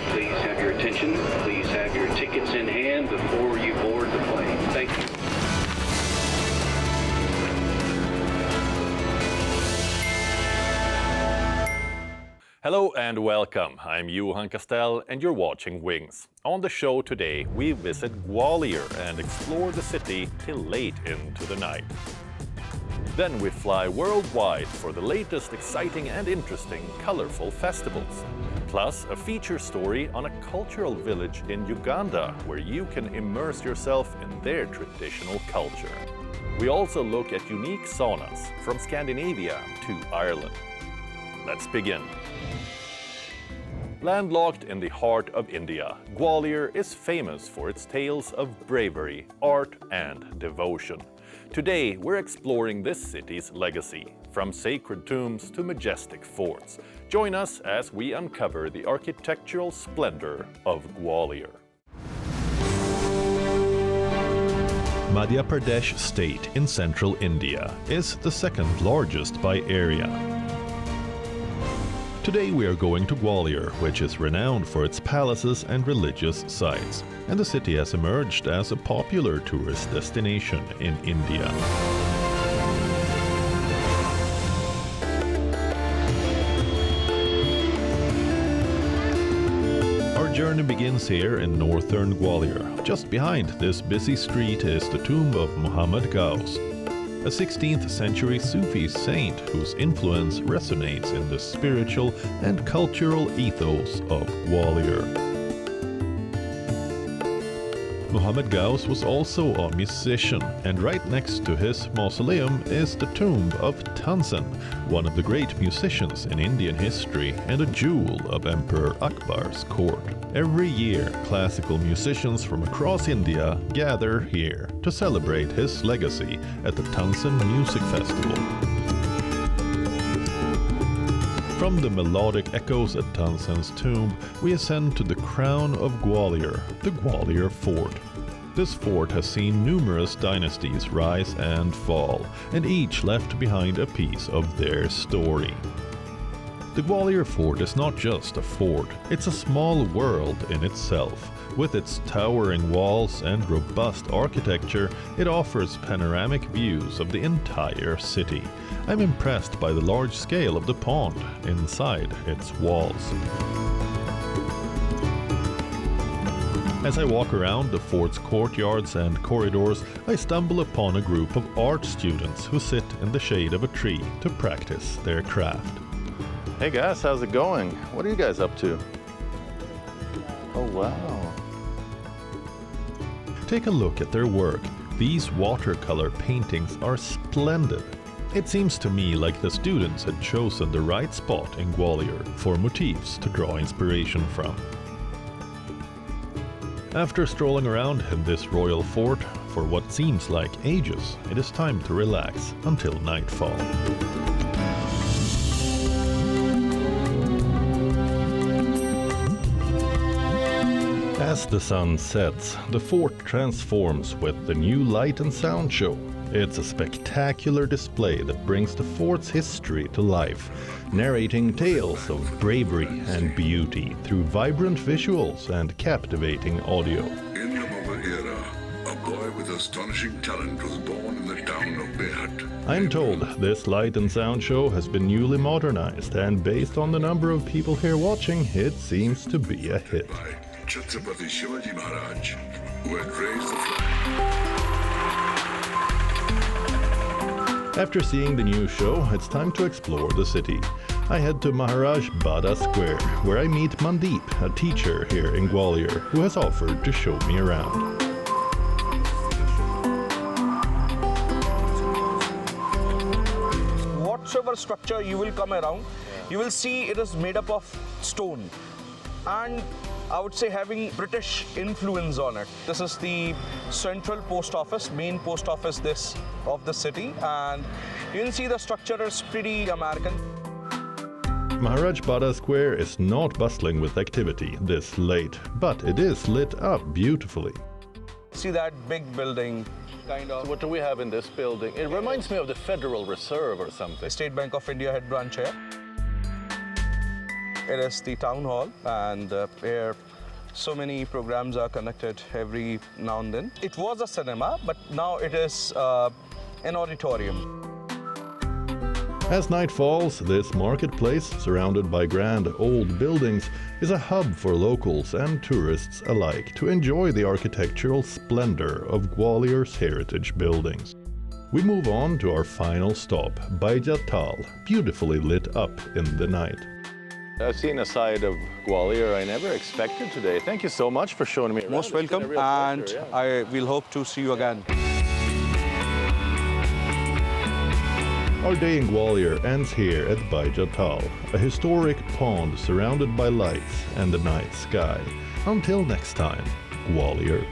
please have your attention. Please have your tickets in hand before you board the plane. Thank you. Hello and welcome. I'm Johan Castell and you're watching Wings. On the show today, we visit Gwalior and explore the city till late into the night. Then we fly worldwide for the latest exciting and interesting colorful festivals. Plus a feature story on a cultural village in Uganda where you can immerse yourself in their traditional culture. We also look at unique saunas from Scandinavia to Ireland. Let's begin. Landlocked in the heart of India, Gwalior is famous for its tales of bravery, art and devotion. Today we're exploring this city's legacy, from sacred tombs to majestic forts. Join us as we uncover the architectural splendor of Gwalior. MadhyaPradesh state in central India is the second largest by area. Today we are going to Gwalior, which is renowned for its palaces and religious sites, and the city has emerged as a popular tourist destination in India. Our journey begins here in northern Gwalior. Just behind this busy street is the tomb of Muhammad Ghaus, a 16th century Sufi saint whose influence resonates in the spiritual and cultural ethos of Gwalior. Muhammad Ghaus was also a musician, and right next to his mausoleum is the tomb of Tansen, one of the great musicians in Indian history and a jewel of Emperor Akbar's court. Every year, classical musicians from across India gather here to celebrate his legacy at the Tansen Music Festival. From the melodic echoes at Tansen's tomb, we ascend to the crown of Gwalior, the Gwalior Fort. This fort has seen numerous dynasties rise and fall, and each left behind a piece of their story. The Gwalior Fort is not just a fort, it's a small world in itself. With its towering walls and robust architecture, it offers panoramic views of the entire city. I'm impressed by the large scale of the pond inside its walls. As I walk around the fort's courtyards and corridors, I stumble upon a group of art students who sit in the shade of a tree to practice their craft. Hey guys, how's it going? What are you guys up to? Oh wow. Take a look at their work. These watercolor paintings are splendid. It seems to me like the students had chosen the right spot in Gwalior for motifs to draw inspiration from. After strolling around in this royal fort for what seems like ages, it is time to relax until nightfall. As the sun sets, the fort transforms with the new light and sound show. It's a spectacular display that brings the fort's history to life, narrating tales of bravery and beauty through vibrant visuals and captivating audio. In the Mughal era, a boy with astonishing talent was born in the town of Behat. I'm told this light and sound show has been newly modernized, and based on the number of people here watching, it seems to be a hit. By Chhatrapati Shivaji Maharaj, who had raised the flag. After seeing the new show, it's time to explore the city. I head to Maharaj Bada Square, where I meet Mandeep, a teacher here in Gwalior, who has offered to show me around. Whatsoever structure you will come around, you will see it is made up of stone. And I would say having British influence on it. This is the central post office, main post office of the city, and you can see the structure is pretty American. Maharaj Bada Square is not bustling with activity this late, but it is lit up beautifully. See that big building, kind of. What do we have in this building? It reminds me of the Federal Reserve or something. State Bank of India head branch here. it is the town hall, and where so many programs are conducted every now and then. It was a cinema, but now it is an auditorium. As night falls, this marketplace, surrounded by grand old buildings, is a hub for locals and tourists alike to enjoy the architectural splendor of Gwalior's heritage buildings. We move on to our final stop, MadhyaPradesh, beautifully lit up in the night. I've seen a side of Gwalior I never expected today. Thank you so much for showing me around. Most welcome, and I will hope to see you again. Our day in Gwalior ends here at MadhyaPradesh, a historic pond surrounded by lights and the night sky. Until next time, Gwalior.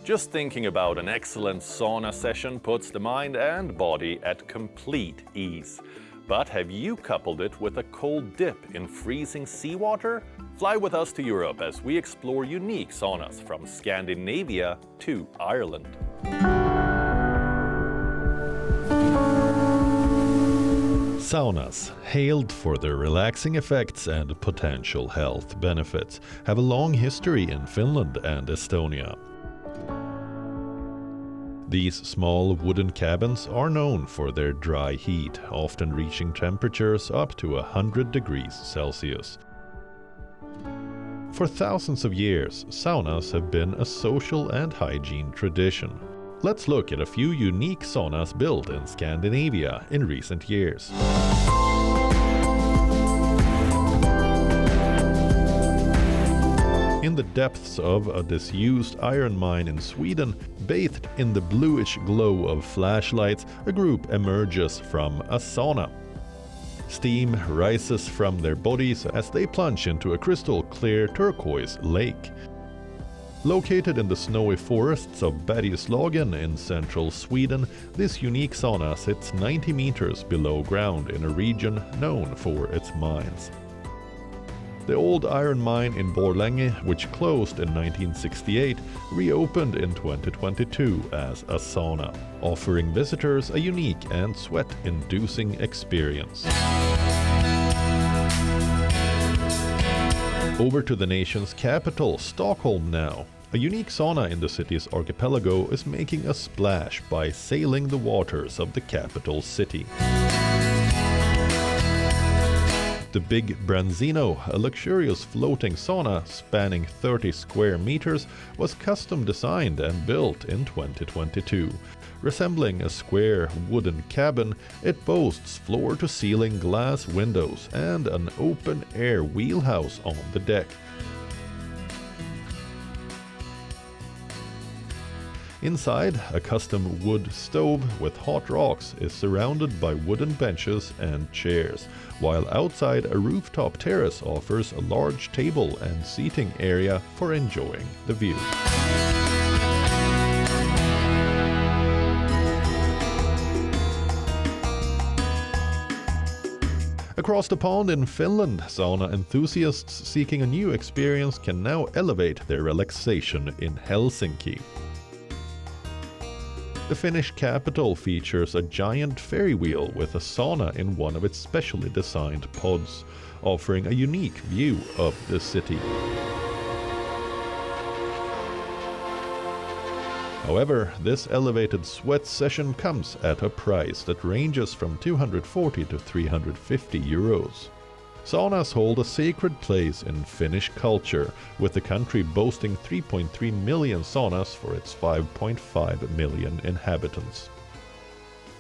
Just thinking about an excellent sauna session puts the mind and body at complete ease. But have you coupled it with a cold dip in freezing seawater? Fly with us to Europe as we explore unique saunas from Scandinavia to Ireland. Saunas, hailed for their relaxing effects and potential health benefits, have a long history in Finland and Estonia. These small wooden cabins are known for their dry heat, often reaching temperatures up to 100 degrees Celsius. For thousands of years, saunas have been a social and hygiene tradition. Let's look at a few unique saunas built in Scandinavia in recent years. In the depths of a disused iron mine in Sweden, bathed in the bluish glow of flashlights, a group emerges from a sauna. Steam rises from their bodies as they plunge into a crystal-clear turquoise lake. Located in the snowy forests of Bergslagen in central Sweden, this unique sauna sits 90 meters below ground in a region known for its mines. The old iron mine in Borlänge, which closed in 1968, reopened in 2022 as a sauna, offering visitors a unique and sweat-inducing experience. Over to the nation's capital, Stockholm now. A unique sauna in the city's archipelago is making a splash by sailing the waters of the capital city. The Big Branzino, a luxurious floating sauna spanning 30 square meters, was custom designed and built in 2022. Resembling a square wooden cabin, it boasts floor-to-ceiling glass windows and an open-air wheelhouse on the deck. Inside, a custom wood stove with hot rocks is surrounded by wooden benches and chairs, while outside a rooftop terrace offers a large table and seating area for enjoying the view. Across the pond in Finland, sauna enthusiasts seeking a new experience can now elevate their relaxation in Helsinki. The Finnish capital features a giant ferry wheel with a sauna in one of its specially designed pods, offering a unique view of the city. However, this elevated sweat session comes at a price that ranges from 240 to 350 euros. Saunas hold a sacred place in Finnish culture, with the country boasting 3.3 million saunas for its 5.5 million inhabitants.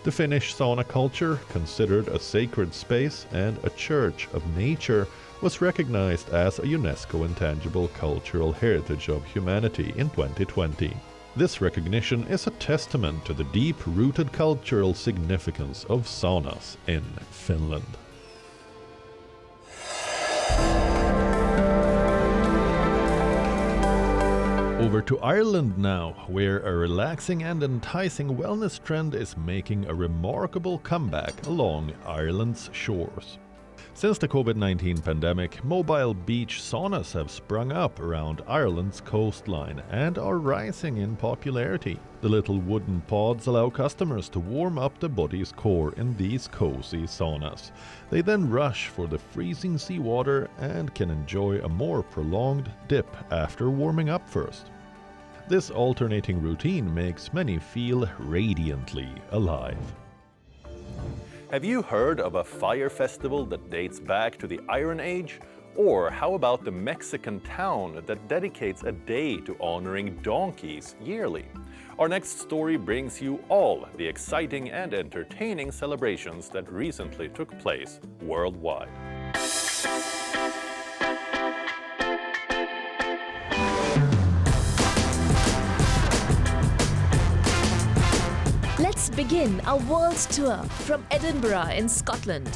The Finnish sauna culture, considered a sacred space and a church of nature, was recognized as a UNESCO Intangible Cultural Heritage of Humanity in 2020. This recognition is a testament to the deep-rooted cultural significance of saunas in Finland. Over to Ireland now, where a relaxing and enticing wellness trend is making a remarkable comeback along Ireland's shores. Since the COVID-19 pandemic, mobile beach saunas have sprung up around Ireland's coastline and are rising in popularity. The little wooden pods allow customers to warm up the body's core in these cozy saunas. They then rush for the freezing seawater and can enjoy a more prolonged dip after warming up first. This alternating routine makes many feel radiantly alive. Have you heard of a fire festival that dates back to the Iron Age? Or how about the Mexican town that dedicates a day to honoring donkeys yearly? Our next story brings you all the exciting and entertaining celebrations that recently took place worldwide. Let's begin our world tour from Edinburgh in Scotland.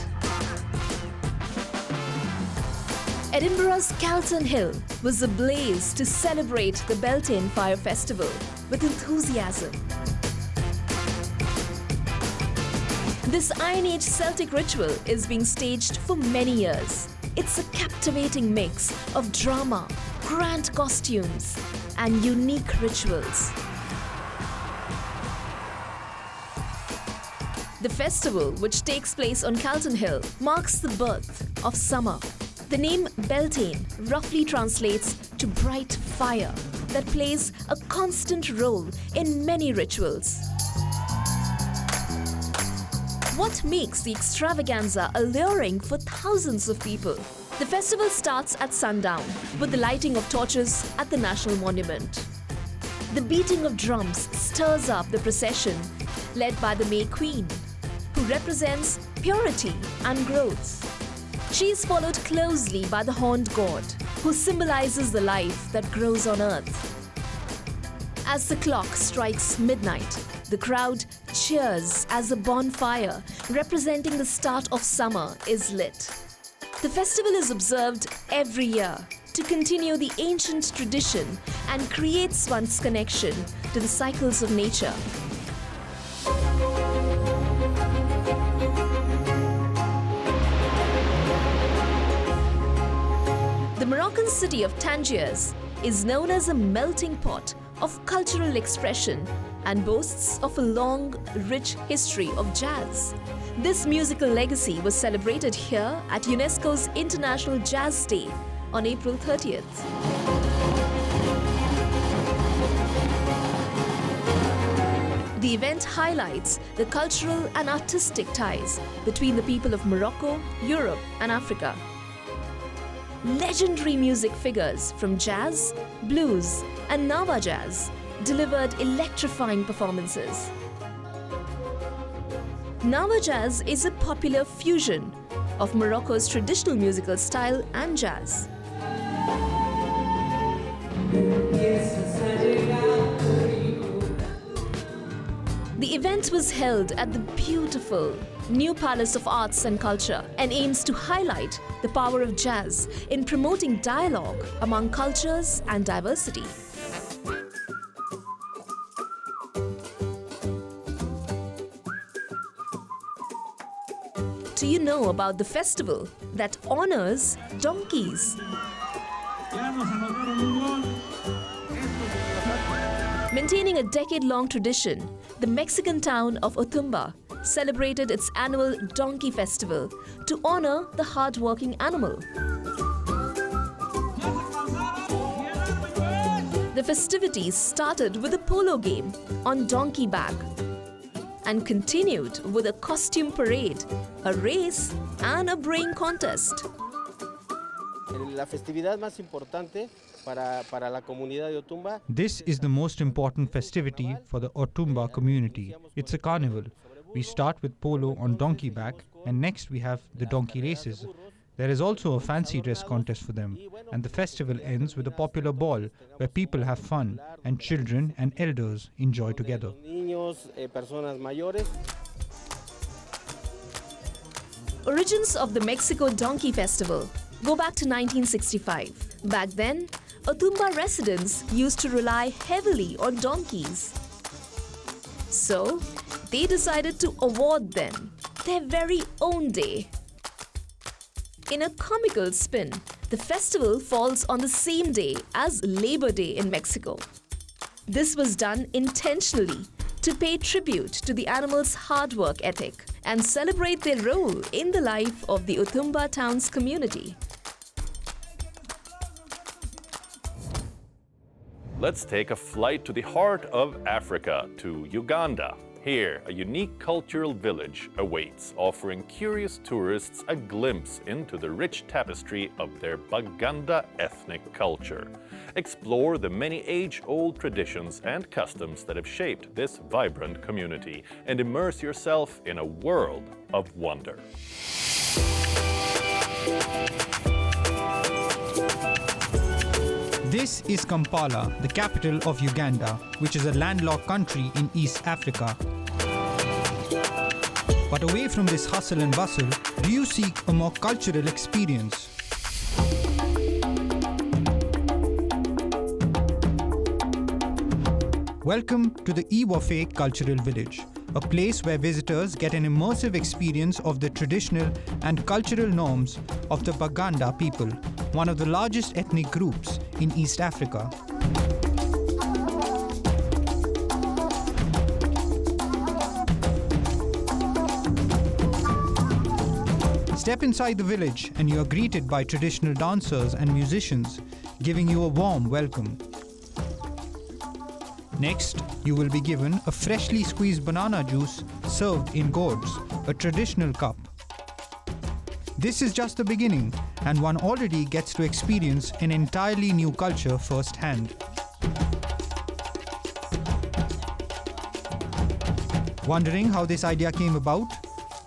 Edinburgh's Calton Hill was ablaze to celebrate the Beltane Fire Festival with enthusiasm. This Iron Age Celtic ritual is being staged for many years. It's a captivating mix of drama, grand costumes, and unique rituals. The festival, which takes place on Calton Hill, marks the birth of summer. The name Beltane roughly translates to bright fire that plays a constant role in many rituals. What makes the extravaganza alluring for thousands of people? The festival starts at sundown with the lighting of torches at the National Monument. The beating of drums stirs up the procession led by the May Queen, who represents purity and growth. She is followed closely by the horned god, who symbolizes the life that grows on earth. As the clock strikes midnight, the crowd cheers as a bonfire representing the start of summer is lit. The festival is observed every year to continue the ancient tradition and creates one's connection to the cycles of nature. The Moroccan city of Tangiers is known as a melting pot of cultural expression and boasts of a long, rich history of jazz. This musical legacy was celebrated here at UNESCO's International Jazz Day on April 30th. The event highlights the cultural and artistic ties between the people of Morocco, Europe, and Africa. Legendary music figures from jazz, blues, and Nava jazz delivered electrifying performances. Nava jazz is a popular fusion of Morocco's traditional musical style and jazz. The event was held at the beautiful New Palace of Arts and Culture and aims to highlight the power of jazz in promoting dialogue among cultures and diversity. Do you know about the festival that honors donkeys? Maintaining a decade-long tradition, the Mexican town of Otumba celebrated its annual Donkey Festival to honor the hard-working animal. The festivities started with a polo game on donkey back and continued with a costume parade, a race, and a braying contest. This is the most important festivity for the Otumba community. It's a carnival. We start with polo on donkey back, and next we have the donkey races. There is also a fancy dress contest for them, and the festival ends with a popular ball where people have fun and children and elders enjoy together. Origins of the Mexico Donkey Festival go back to 1965. Back then, Otumba residents used to rely heavily on donkeys. So, they decided to award them their very own day. In a comical spin, the festival falls on the same day as Labor Day in Mexico. This was done intentionally to pay tribute to the animals' hard work ethic and celebrate their role in the life of the Utumba town's community. Let's take a flight to the heart of Africa, to Uganda. Here, a unique cultural village awaits, offering curious tourists a glimpse into the rich tapestry of their Baganda ethnic culture. Explore the many age-old traditions and customs that have shaped this vibrant community and immerse yourself in a world of wonder. This is Kampala, the capital of Uganda, which is a landlocked country in East Africa. But away from this hustle and bustle, do you seek a more cultural experience? Welcome to the Iwafe Cultural Village, a place where visitors get an immersive experience of the traditional and cultural norms of the Baganda people, one of the largest ethnic groups in East Africa. Step inside the village and you are greeted by traditional dancers and musicians, giving you a warm welcome. Next, you will be given a freshly squeezed banana juice served in gourds, a traditional cup. This is just the beginning, and one already gets to experience an entirely new culture firsthand. Wondering how this idea came about?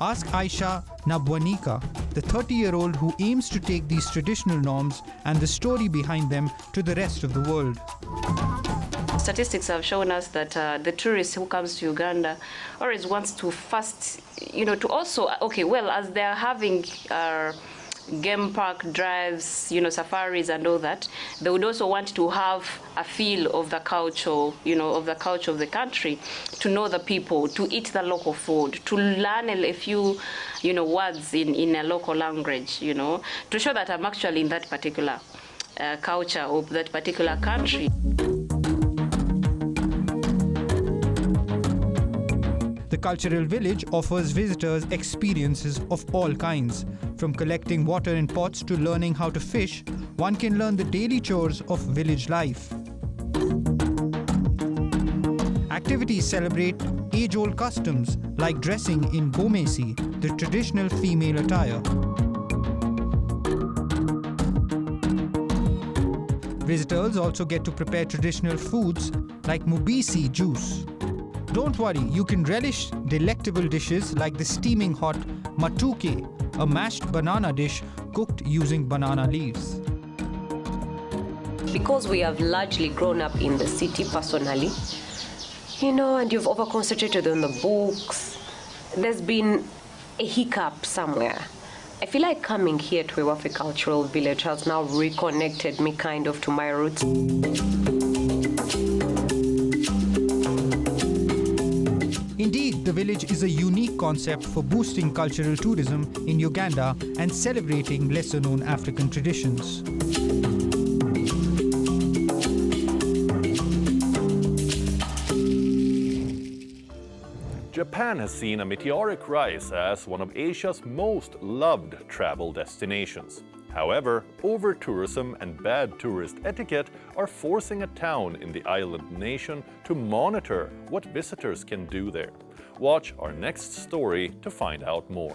Ask Aisha Nabwanika, the 30-year-old who aims to take these traditional norms and the story behind them to the rest of the world. Statistics have shown us that the tourist who comes to Uganda always wants to first, to also, as they're having game park drives, safaris and all that, they would also want to have a feel of the culture, of the country, to know the people, to eat the local food, to learn a few, words in a local language, to show that I'm actually in that particular culture of that particular country. The cultural village offers visitors experiences of all kinds. From collecting water in pots to learning how to fish, one can learn the daily chores of village life. Activities celebrate age-old customs like dressing in gomesi, the traditional female attire. Visitors also get to prepare traditional foods like mubisi juice. Don't worry, you can relish delectable dishes like the steaming hot matuke, a mashed banana dish cooked using banana leaves. Because we have largely grown up in the city personally, and you've over-concentrated on the books, there's been a hiccup somewhere. I feel like coming here to Iwafe Cultural Village has now reconnected me kind of to my roots. Indeed, the village is a unique concept for boosting cultural tourism in Uganda and celebrating lesser-known African traditions. Japan has seen a meteoric rise as one of Asia's most loved travel destinations. However, over-tourism and bad tourist etiquette are forcing a town in the island nation to monitor what visitors can do there. Watch our next story to find out more.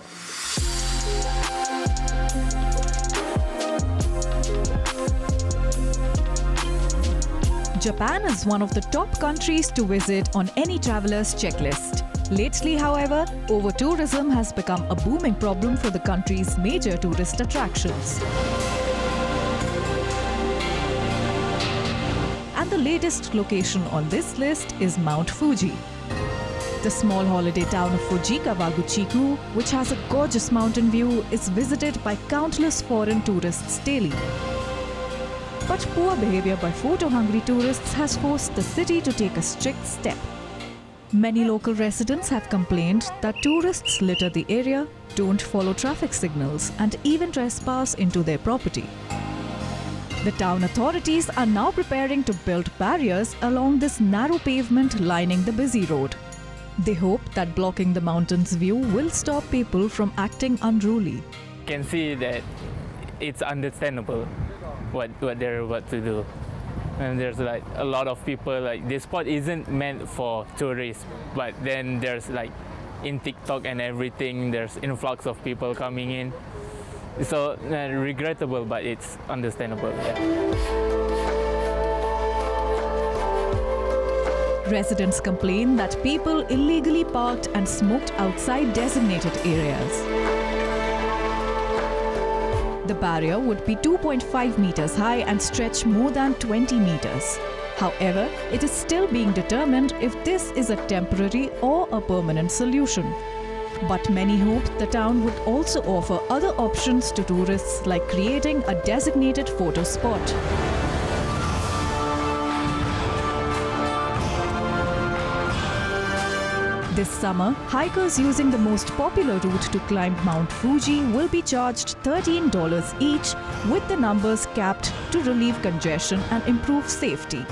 Japan is one of the top countries to visit on any traveler's checklist. Lately, however, over-tourism has become a booming problem for the country's major tourist attractions. And the latest location on this list is Mount Fuji. The small holiday town of Fujikawaguchiku, which has a gorgeous mountain view, is visited by countless foreign tourists daily. But poor behavior by photo-hungry tourists has forced the city to take a strict step. Many local residents have complained that tourists litter the area, don't follow traffic signals, and even trespass into their property. The town authorities are now preparing to build barriers along this narrow pavement lining the busy road. They hope that blocking the mountain's view will stop people from acting unruly. You can see that it's understandable what they're about to do. And there's like a lot of people, like this spot isn't meant for tourists, but then there's like in TikTok and everything, there's influx of people coming in. So regrettable, but it's understandable. Yeah. Residents complain that people illegally parked and smoked outside designated areas. The barrier would be 2.5 meters high and stretch more than 20 meters. However, it is still being determined if this is a temporary or a permanent solution. But many hope the town would also offer other options to tourists, like creating a designated photo spot. This summer, hikers using the most popular route to climb Mount Fuji will be charged $13 each, with the numbers capped to relieve congestion and improve safety.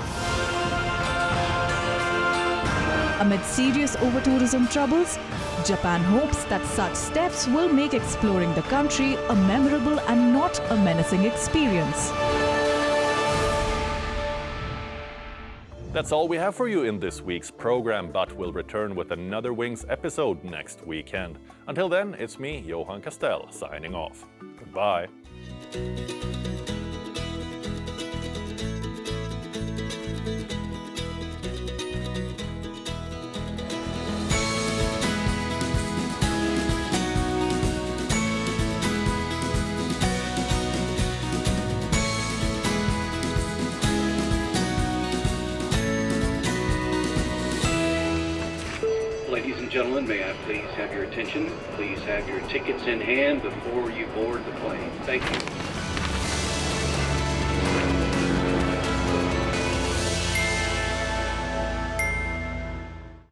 Amid serious over-tourism troubles, Japan hopes that such steps will make exploring the country a memorable and not a menacing experience. That's all we have for you in this week's program, but we'll return with another Wings episode next weekend. Until then, it's me, Johan Castell, signing off. Goodbye. Ladies and gentlemen, may I please have your attention? Please have your tickets in hand before you board the plane. Thank you.